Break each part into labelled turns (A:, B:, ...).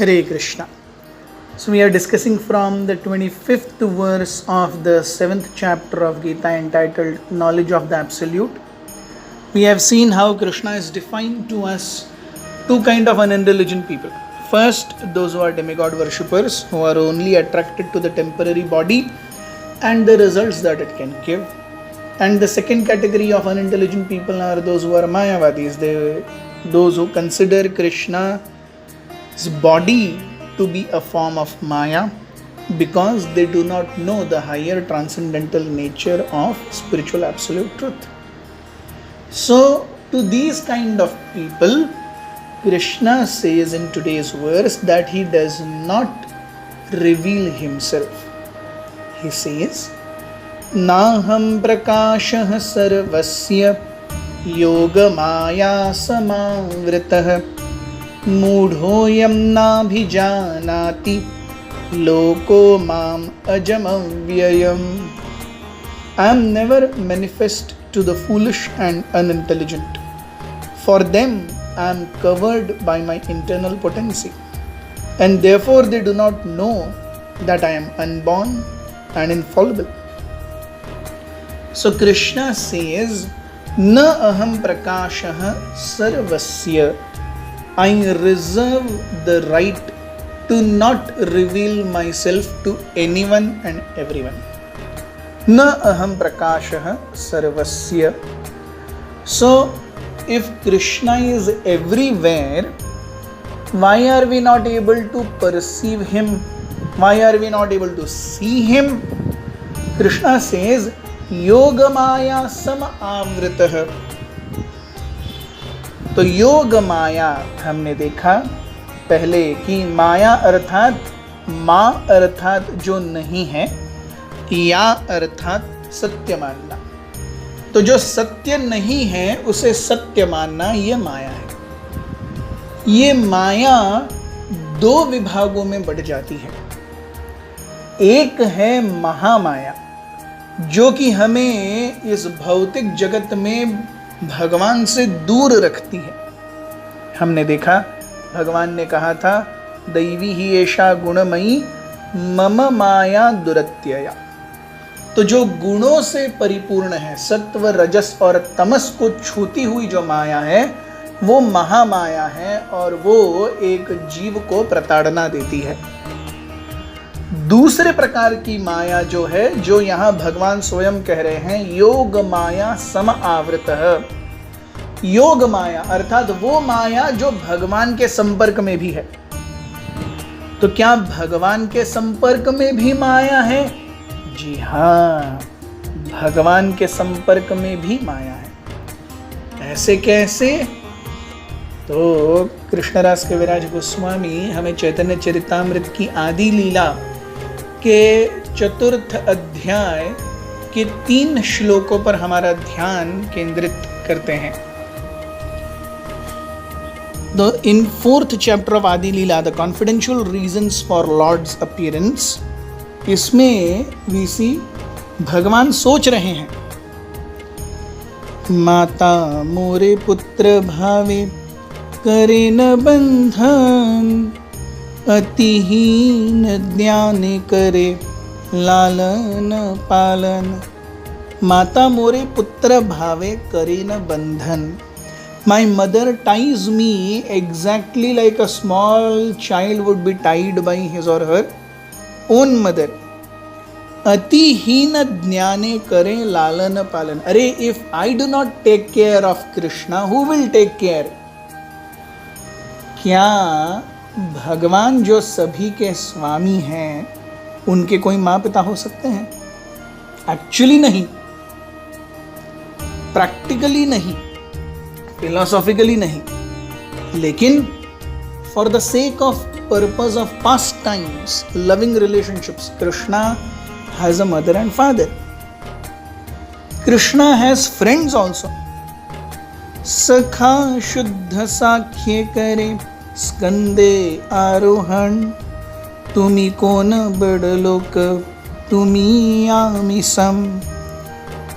A: Hare Krishna. So we are discussing from the 25th verse of the 7th chapter of Gita entitled Knowledge of the Absolute. We have seen how Krishna is defined to us two kind of unintelligent people. First, those who are demigod worshippers, who are only attracted to the temporary body and the results that it can give. And the second category of unintelligent people are those who are Mayavadis, those who consider Krishna's body to be a form of Maya because they do not know the higher transcendental nature of spiritual absolute truth. So, to these kind of people, Krishna says in today's verse that he does not reveal himself. He says, Naham prakashah sarvasya yoga maya samavritah mudhoyam nabhijanati loko mam ajamavyayam. I am never manifest to the foolish and unintelligent. For them, I am covered by my internal potency, and therefore they do not know that I am unborn and infallible. So Krishna says, Na aham prakashah sarvasya. I reserve the right to not reveal myself to anyone and everyone. Na aham prakashah sarvasya. So, if Krishna is everywhere, why are we not able to perceive him? Why are we not able to see him? Krishna says, Yoga Maya Sama Avritah. तो योग माया हमने देखा पहले कि माया अर्थात माँ अर्थात जो नहीं है, या अर्थात सत्य मानना। तो जो सत्य नहीं है उसे सत्य मानना, यह माया है। ये माया दो विभागों में बढ़ जाती है। एक है महामाया, जो कि हमें इस भौतिक जगत में भगवान से दूर रखती है। हमने देखा भगवान ने कहा था, दैवी ही ऐशा गुणमयी मम माया दुरत्यया। तो जो गुणों से परिपूर्ण है, सत्व रजस और तमस को छूती हुई जो माया है, वो महामाया है और वो एक जीव को प्रताड़ना देती है। दूसरे प्रकार की माया जो है, जो यहाँ भगवान स्वयं कह रहे हैं, योग माया सम आवृतः। योग माया अर्थात वो माया जो भगवान के संपर्क में भी है। तो क्या भगवान के संपर्क में भी माया है? जी हाँ, भगवान के संपर्क में भी माया है। ऐसे कैसे? तो कृष्णदास कविराज गोस्वामी हमें चैतन्य चरितामृत की आदि लीला के 4th अध्याय के 3 श्लोकों पर हमारा ध्यान केंद्रित करते हैं। In 4th chapter of Adi Leela, the confidential reasons for Lord's appearance, इसमें we see भगवान सोच रहे हैं, माता मोरे पुत्र भावे करे न बंधन अतिहीन ज्ञान करे लालन पालन। माता मोरे पुत्र भावे करे न बंधन। My mother ties me exactly like a small child would be tied by his or her own mother. Atihina jnane kare lalana palan. Arey, if I do not take care of Krishna, who will take care? क्या भगवान जो सभी के स्वामी हैं, उनके कोई माँ पिता हो सकते हैं? एक्चुअली नहीं, प्रैक्टिकली नहीं, फिलोसॉफिकली नहीं, लेकिन for the sake of purpose of past times, loving relationships, Krishna has a mother and father. Krishna has friends also. सखा शुद्ध साख्य करे स्कंदे आरोहण, तुमी कोन बड़ लोक तुमी आमी सम.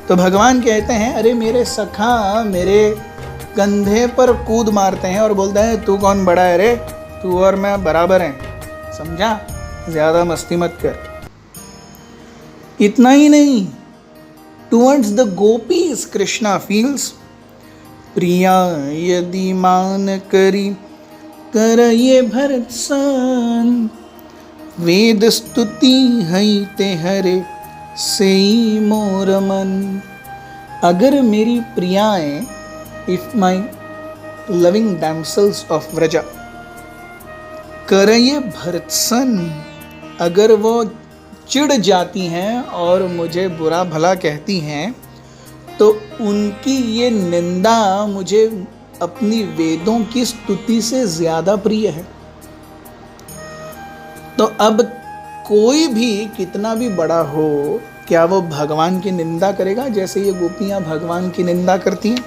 A: तो भगवान कहते हैं, अरे मेरे सखा मेरे कंधे पर कूद मारते हैं और बोलते हैं तू कौन बड़ा है रे, तू और मैं बराबर हैं, समझा? ज़्यादा मस्ती मत कर। इतना ही नहीं, towards the gopis Krishna feels, प्रिया यदि मान करी कर ये भरत सन, वेद स्तुति हई ते हरे सेई मोर मन। अगर मेरी प्रियाएं, इफ माई लविंग डैम्सल्स ऑफ व्रजा, करये भर्त्सन, अगर वो चिढ़ जाती हैं और मुझे बुरा भला कहती हैं, तो उनकी ये निंदा मुझे अपनी वेदों की स्तुति से ज़्यादा प्रिय है। तो अब कोई भी कितना भी बड़ा हो, क्या वो भगवान की निंदा करेगा जैसे ये गोपियाँ भगवान की निंदा करती हैं?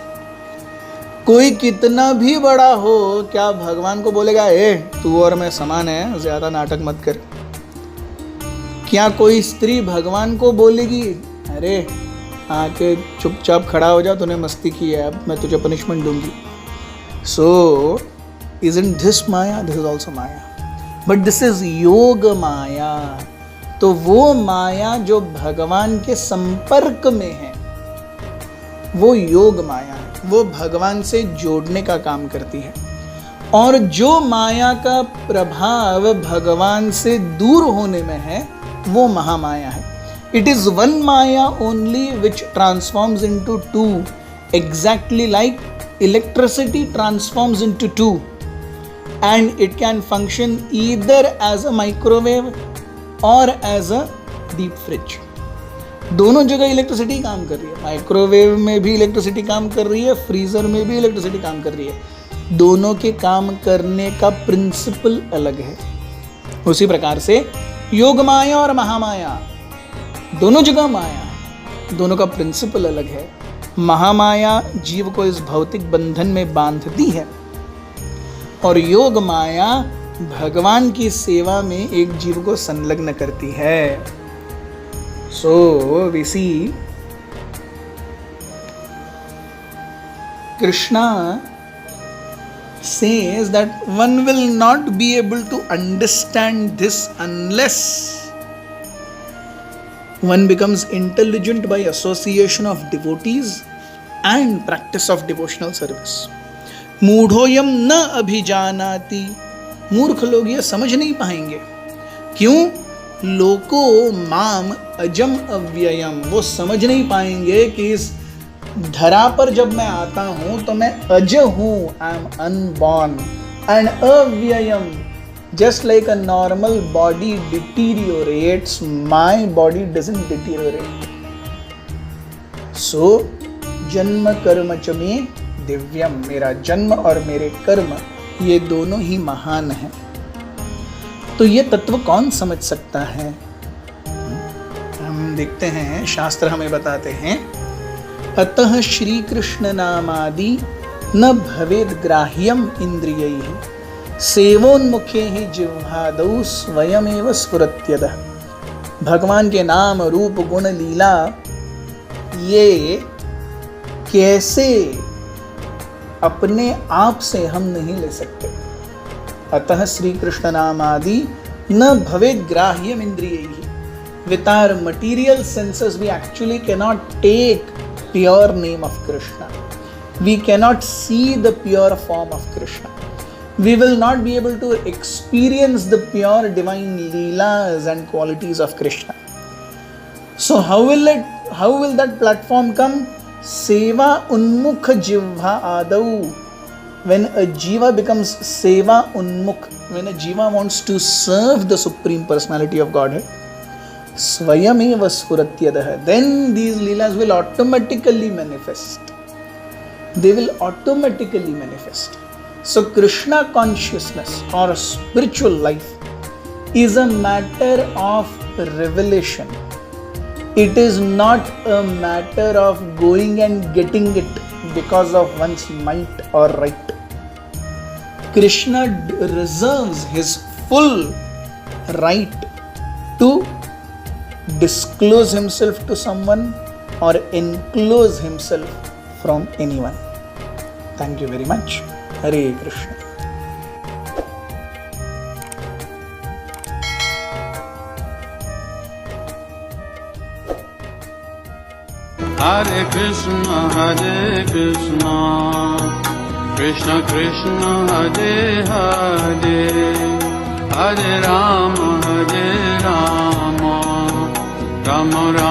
A: कोई कितना भी बड़ा हो, क्या भगवान को बोलेगा ए तू और मैं समान है, ज़्यादा नाटक मत कर? क्या कोई स्त्री भगवान को बोलेगी अरे आके चुपचाप खड़ा हो जा, तूने मस्ती की है, अब मैं तुझे पनिशमेंट दूंगी? सो isn't this Maya? This is also Maya, but this is योग माया। तो वो माया जो भगवान के संपर्क में है, वो योग माया है, वो भगवान से जोड़ने का काम करती है। और जो माया का प्रभाव भगवान से दूर होने में है, वो महामाया है। It is one Maya only which transforms into two, exactly like electricity transforms into two, and it can function either as a microwave or as a deep fridge। दोनों जगह इलेक्ट्रिसिटी काम कर रही है, माइक्रोवेव में भी इलेक्ट्रिसिटी काम कर रही है, फ्रीजर में भी इलेक्ट्रिसिटी काम कर रही है। दोनों के काम करने का प्रिंसिपल अलग है। उसी प्रकार से योग माया और महामाया दोनों जगह माया है, दोनों का प्रिंसिपल अलग है। महामाया जीव को इस भौतिक बंधन में बांधती है और योग माया भगवान की सेवा में एक जीव को संलग्न करती है। So we see Krishna says that one will not be able to understand this unless one becomes intelligent by association of devotees and practice of devotional service। मूढ़ोयम न अभिजानाति, मूर्ख लोग ये समझ नहीं पाएंगे। क्यों? लोको माम अजम अव्ययम, वो समझ नहीं पाएंगे कि इस धरा पर जब मैं आता हूं तो मैं अज हूं, आई एम अनबॉर्न, एंड अव्ययम, just like a normal body deteriorates, my body doesn't deteriorate. So जन्म कर्म च मे दिव्यम, मेरा जन्म और मेरे कर्म ये दोनों ही महान हैं। तो ये तत्व कौन समझ सकता है? हम देखते हैं, शास्त्र हमें बताते हैं, अतः श्री कृष्ण नामादि न भवेद ग्राह्यम इंद्रियैः, सेवोन्मुखे ही जिह्वादौ स्वयमेव स्फुरत्यदः। भगवान के नाम रूप गुण लीला ये कैसे अपने आप से हम नहीं ले सकते। अतः श्री कृष्ण नामादि न भवेद ग्राह्यम इंद्रियैः, with our material senses we actually cannot take pure name of Krishna, we cannot see the pure form of Krishna, we will not be able to experience the pure divine leelas and qualities of Krishna. So how will that platform come? Seva unmukh jivha adau, when a jiva becomes seva unmukh, when a jiva wants to serve the Supreme Personality of Godhead, swayameva sfuratyadaha, then these leelas will automatically manifest. They will automatically manifest. So Krishna consciousness or spiritual life is a matter of revelation. It is not a matter of going and getting it because of one's might or right. Krishna reserves his full right to disclose himself to someone or enclose himself from anyone. Thank you very much. Hare Krishna.
B: Hare Krishna, Krishna Krishna, Hare Hare, Hare Rama, Rama Rama,